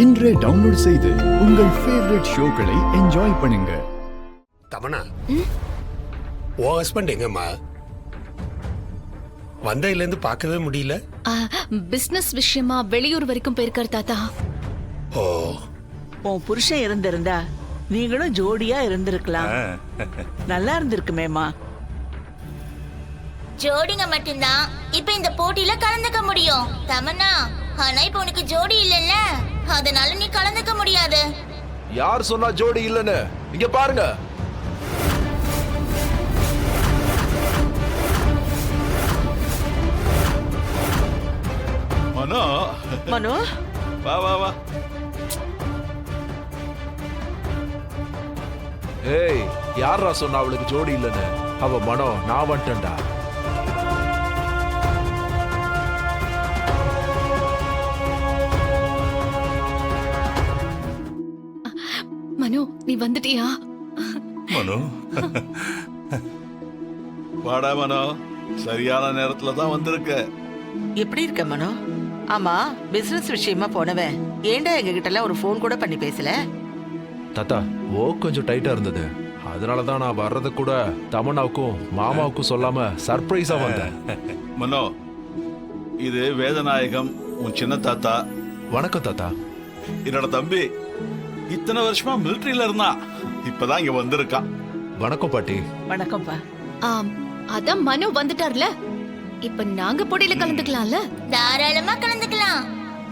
இன்றே டவுன்லோட் செய்து உங்கள் ஃபேவரட் ஷோக்களை என்ஜாய் பண்ணுங்க. தமனா, ஓ ஹஸ்பண்ட் எங்கம்மா? வந்தையில இருந்து பார்க்கவே முடியல. பிசினஸ் விஷயமா வெளியூர் வரைக்கும் போயிருக்காரு தாத்தா. ஓ, உன் புருஷன் இருந்திருந்தா நீங்களும் ஜோடியா இருந்திருக்கலாம். நல்லா இருந்திருக்குமேமா. ஜோடிங்க மட்டும்தான் இப்ப இந்த போட்டியில கலந்துக்க முடியும் தமன்னா. ஆனா இப்ப உனக்கு ஜோடி இல்லல்ல, அதனால நீ கலந்துக்க முடியாது. யார் சொன்னா ஜோடி இல்லன்னு? இங்க பாருங்க. மனோ, மனோ, வா வா வா. ஏய், யாரா சொன்னா அவளுக்கு ஜோடி இல்லன்னு? அவ மனோ, நான் வந்துட்டேன்டா. மனு, நீ வந்துட்டியா? மனோ, வாடா மனோ, சரியான நேரத்துல தான் வந்திருக்க. எப்படி இருக்க மனோ? ஆமா, பிசினஸ் விஷயமா போனவன் ஏண்டா எங்க கிட்ட எல்லாம் ஒரு போன் கூட பண்ணி பேசல? தாத்தா, ஓ கொஞ்சம் டைட்டா இருந்தது. அதனாலதான் நான் வர்றது கூட தமன்னாவுக்கும் மாமாவுக்கும் சொல்லாம சர்ப்ரைஸா வந்தேன். மனோ, இது வேதநாயகம், உன் சின்ன தாத்தா. வணக்கம் தாத்தா. என்னோட தம்பி இத்தனை வருஷமா மிலிட்டரியில இருந்தான், இப்பதான் இங்க வந்திருக்கான். வணக்கம் பாட்டி. வணக்கம்ப்பா. அதான் மனு வந்துட்டார்ல, இப்ப நாங்க போட்டியில கலந்துக்கலாம்ல. தாராளமா கலந்துக்கலாம்.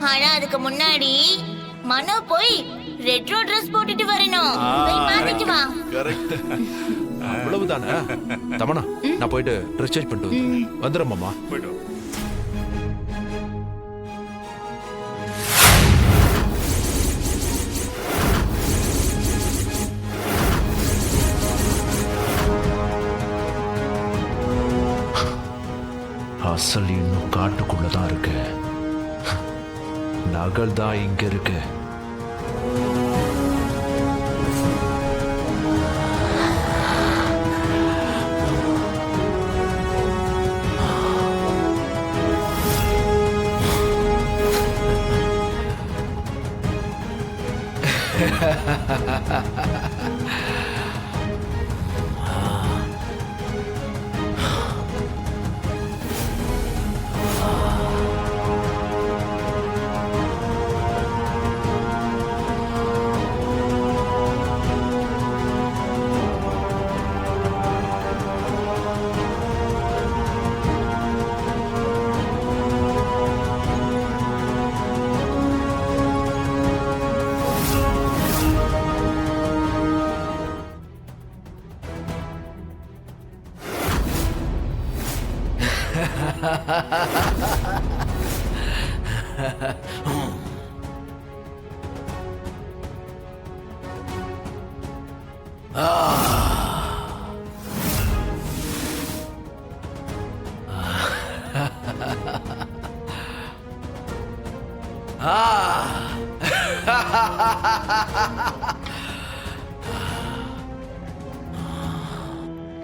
ஆனா அதுக்கு முன்னாடி மனோ போய் ரெட்ரோ Dress போட்டுட்டு வரணும். போய் மாத்திட்டு வா. கரெக்ட். அவ்வளவுதானே? தமனா, நான் போயிட்டு ட்ரெஸ் சேஞ்ச் பண்ணிட்டு வந்துடுறேன் மாமா. போயிட்டு வா. அசல் இன்னும் காட்டுக்குள்ளதான் இருக்கு. நகல் தான் இங்க இருக்கு.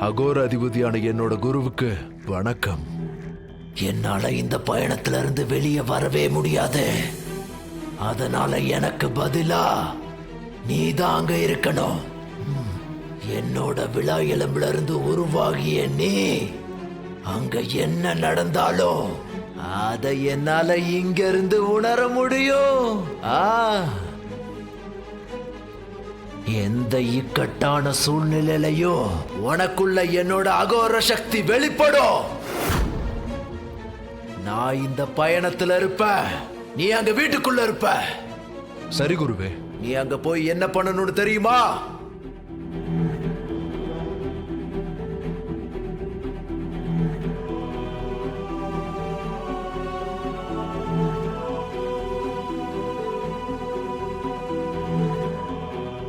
அகோர அதிபதியான என்னோட குருவுக்கு வணக்கம். என்னால இந்த பயணத்துல இருந்து வெளியே வரவே முடியாது. அதனால எனக்கு பதிலா நீதான் அங்க இருக்கணும். என்னோட விழா எலும்புல இருந்து உருவாகிய நீ அங்க என்ன நடந்தாலும் அதை என்னால இங்க இருந்து உணர முடியும். எந்த இக்கட்டான சூழ்நிலையிலையும் உனக்குள்ள என்னோட அகோர சக்தி வெளிப்படும். நான் இந்த பயணத்துல இருப்ப, நீ அங்க வீட்டுக்குள்ள இருப்ப. சரி குருவே. நீ அங்க போய் என்ன பண்ணணும்னு தெரியுமா?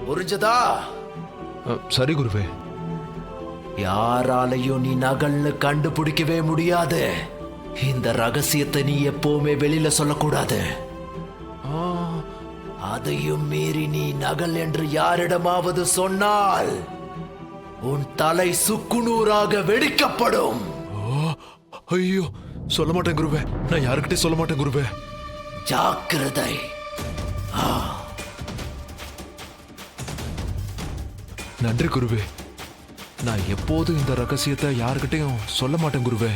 புரிஞ்சதா? சரி குருவே. யாராலையும் நீ நகல்னு கண்டுபிடிக்கவே முடியாது. இந்த ரகசியத்தை நீ எப்பவுமே வெளியில சொல்லக்கூடாது. அதையும் மீறி நீ நகல் என்று யாரிடமாவது சொன்னால் உன் தலை சுக்குநூறாக வெடிக்கப்படும். ஐயோ, சொல்ல மாட்டேன் குருவே. நான் யாருக்கிட்டே சொல்ல மாட்டேன் குருவே. ஜாக்கிரதை. நன்றி குருவே. நான் எப்போதும் இந்த ரகசியத்தை யாருக்கிட்டையும் சொல்ல மாட்டேன் குருவே.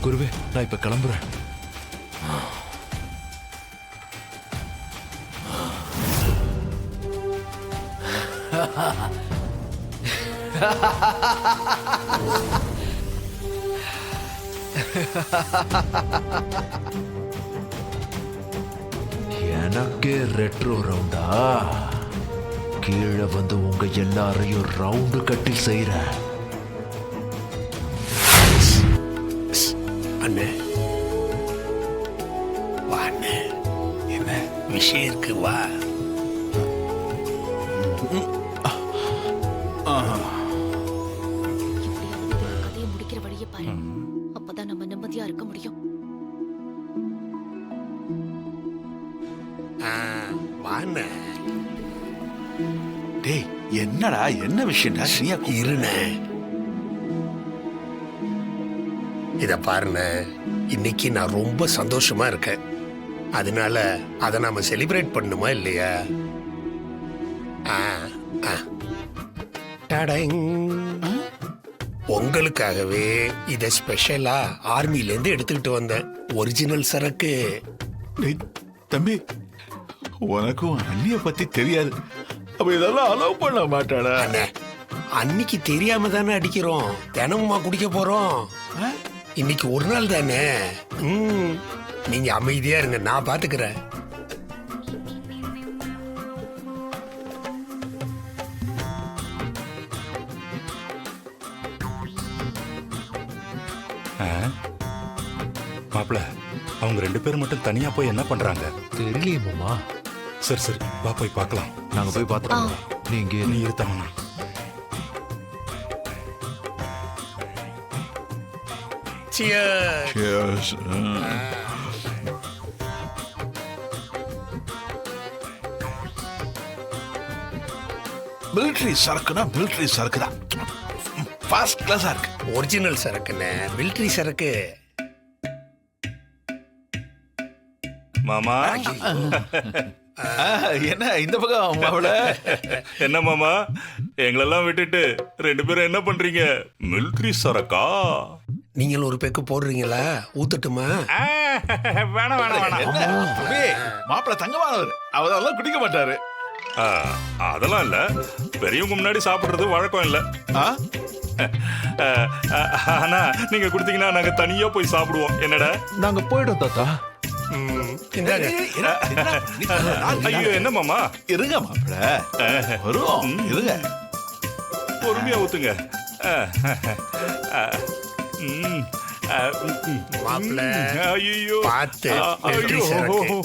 குருவே, நான் இப்ப கிளம்புறேன். எனக்கே ரெட்ரோ ரவுண்டா? கீழே வந்து உங்க எல்லாரையும் ரவுண்டு கட்டி செய்றேன். அண்ணே வா அண்ணே, என்ன விஷயம் இருக்கு வா. எப்படியாவது இந்த கதையை முடிக்கிற வழியை பாரு. அப்பதான் நம்ம நிம்மதியா இருக்க முடியும். வா அண்ணே. டேய் என்னடா, என்ன விஷயம்டா? நீயா இருண்ணே, இத பாருண்ணே, இன்னைக்கு நான் ரொம்ப சந்தோஷமா இருக்கேன். அதனால அதை நாம செலிப்ரேட் பண்ணுமா இல்லையா? ஆ, ஆ. டடங். உங்களுக்காகவே இத ஸ்பெஷலா ஆர்மில இருந்து எடுத்துக்கிட்டு வந்தேன். ஒரிஜினல் சரக்கு. டேய் தம்பி, உனக்கும் அண்ணிய பத்தி தெரியாது, அப்ப இதெல்லாம் அலோவ் பண்ண மாட்டாடா? அண்ணே, அன்னைக்கு தெரியாம தானே அடிக்கிறோம், தினமுமா குடிக்க போறோம். இன்னைக்கு ஒரு நாள் தானே. நீங்க அமைதியா இருங்க, நான் பாத்துக்கிறேன். மாப்பிள, அவங்க 2 பேரும் மட்டும் தனியா போய் என்ன பண்றாங்க? தெரியலையே மாமா. சரி சரி, வா போய் பார்க்கலாம். நாங்க போய் பார்த்துட்டோம். நீங்க நீ இருத்தமண்ணா. Cheers. Cheers. மிலிட்டரி சரக்குனா மிலிட்டரி சரக்கு தான், ஃபர்ஸ்ட் கிளாஸா இருக்கு. ஒரிஜினல் சரக்குண்ணே, மிலிட்டரி சரக்கு. மாமா, என்ன இந்த பக்கம் மாவள? என்ன மாமா, எங்களெல்லாம் விட்டுட்டு 2 பேரும் என்ன பண்றீங்க? மிலிட்ரி சரக்கா? நீங்களும் ஒரு பெக்கு போடுறீங்களா? ஊத்தட்டுமா? வேணாம் வேணாம் வேணாம். மாப்பிள்ள தங்கமானவர், அவரெல்லாம் குடிக்க மாட்டாரு. அதெல்லாம் இல்ல, பெரியவங்க முன்னாடி சாப்பிடுறது வழக்கம் இல்ல. ஆனா நீங்க கொடுத்தீங்கன்னா நாங்க தனியா போய் சாப்பிடுவோம். என்னடா? நாங்க போயிடும் தாத்தா. இந்தாங்க. ஐயோ, என்ன மாமா? இருங்க மாப்பிள்ள, வரும் இருங்க. பொறுமையா ஊத்துங்க. மாப்பிள்ள ஐயோ, பார்த்து, மிலிட்டரி சரக்கு.